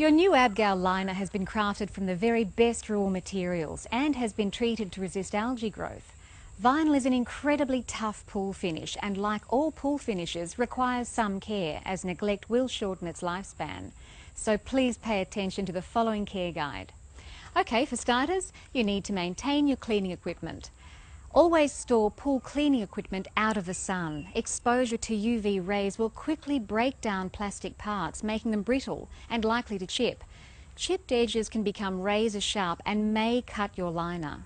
Your new Abgal liner has been crafted from the very best raw materials and has been treated to resist algae growth. Vinyl is an incredibly tough pool finish and, like all pool finishes, requires some care, as neglect will shorten its lifespan. So please pay attention to the following care guide. Okay, for starters, you need to maintain your cleaning equipment. Always store pool cleaning equipment out of the sun. Exposure to UV rays will quickly break down plastic parts, making them brittle and likely to chip. Chipped edges can become razor sharp and may cut your liner.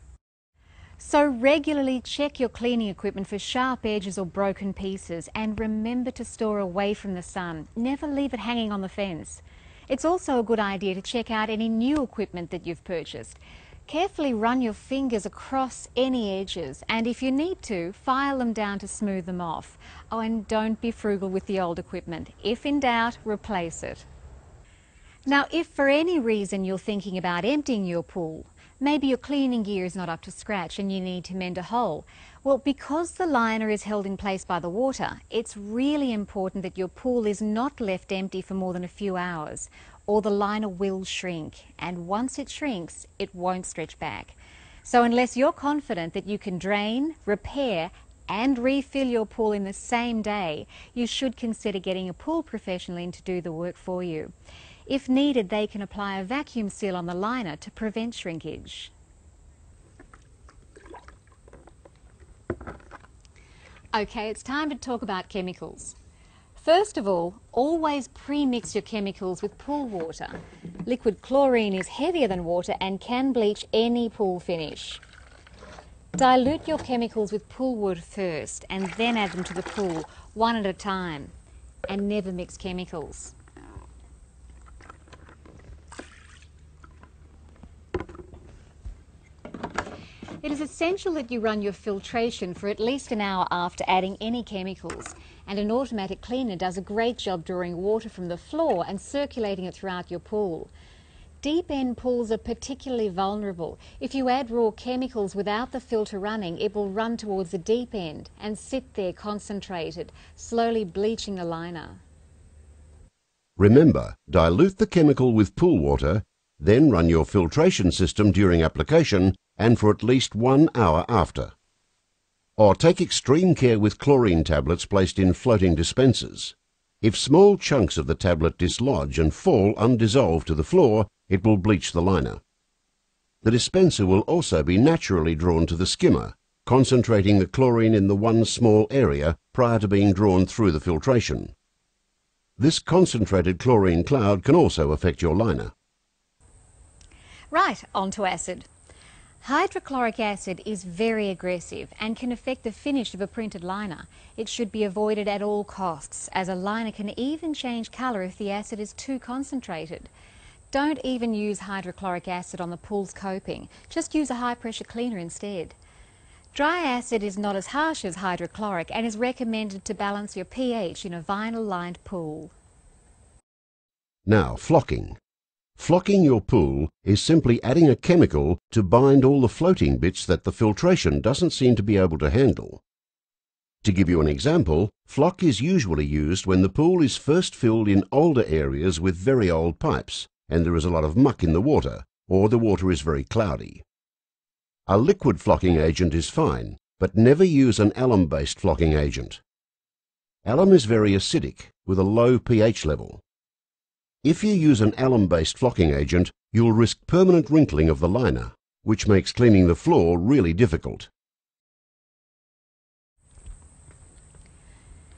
So regularly check your cleaning equipment for sharp edges or broken pieces, and remember to store away from the sun. Never leave it hanging on the fence. It's also a good idea to check out any new equipment that you've purchased. Carefully run your fingers across any edges, and if you need to, file them down to smooth them off. Oh, and don't be frugal with the old equipment. If in doubt, replace it. Now, if for any reason you're thinking about emptying your pool, maybe your cleaning gear is not up to scratch and you need to mend a hole, well, because the liner is held in place by the water, it's really important that your pool is not left empty for more than a few hours, or the liner will shrink, and once it shrinks, it won't stretch back. So unless you're confident that you can drain, repair, and refill your pool in the same day, you should consider getting a pool professional in to do the work for you. If needed, they can apply a vacuum seal on the liner to prevent shrinkage. Okay, it's time to talk about chemicals. First of all, always pre-mix your chemicals with pool water. Liquid chlorine is heavier than water and can bleach any pool finish. Dilute your chemicals with pool water first and then add them to the pool, one at a time. And never mix chemicals. It is essential that you run your filtration for at least an hour after adding any chemicals, and an automatic cleaner does a great job drawing water from the floor and circulating it throughout your pool. Deep end pools are particularly vulnerable. If you add raw chemicals without the filter running, it will run towards the deep end and sit there concentrated, slowly bleaching the liner. Remember, dilute the chemical with pool water, then run your filtration system during application and for at least 1 hour after. Or take extreme care with chlorine tablets placed in floating dispensers. If small chunks of the tablet dislodge and fall undissolved to the floor, it will bleach the liner. The dispenser will also be naturally drawn to the skimmer, concentrating the chlorine in the one small area prior to being drawn through the filtration. This concentrated chlorine cloud can also affect your liner. Right, on to acid. Hydrochloric acid is very aggressive and can affect the finish of a printed liner. It should be avoided at all costs, as a liner can even change colour if the acid is too concentrated. Don't even use hydrochloric acid on the pool's coping. Just use a high-pressure cleaner instead. Dry acid is not as harsh as hydrochloric and is recommended to balance your pH in a vinyl-lined pool. Now, flocking. Flocking your pool is simply adding a chemical to bind all the floating bits that the filtration doesn't seem to be able to handle. To give you an example, flock is usually used when the pool is first filled in older areas with very old pipes and there is a lot of muck in the water, or the water is very cloudy. A liquid flocking agent is fine, but never use an alum-based flocking agent. Alum is very acidic with a low pH level. If you use an alum-based flocking agent, you'll risk permanent wrinkling of the liner, which makes cleaning the floor really difficult.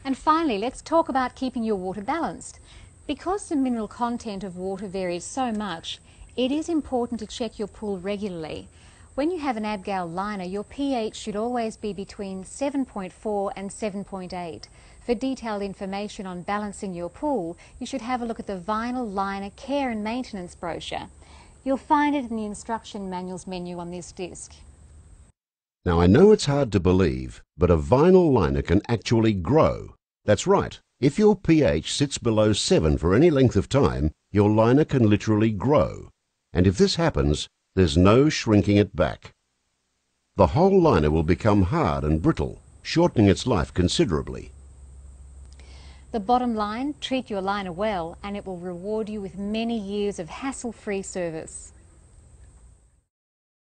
And finally, let's talk about keeping your water balanced. Because the mineral content of water varies so much, it is important to check your pool regularly. When you have an Abgal liner, your pH should always be between 7.4 and 7.8. For detailed information on balancing your pool, you should have a look at the Vinyl Liner Care and Maintenance brochure. You'll find it in the instruction manuals menu on this disc. Now, I know it's hard to believe, but a vinyl liner can actually grow. That's right. If your pH sits below 7 for any length of time, your liner can literally grow. And if this happens, there's no shrinking it back. The whole liner will become hard and brittle, shortening its life considerably. The bottom line, treat your liner well and it will reward you with many years of hassle-free service.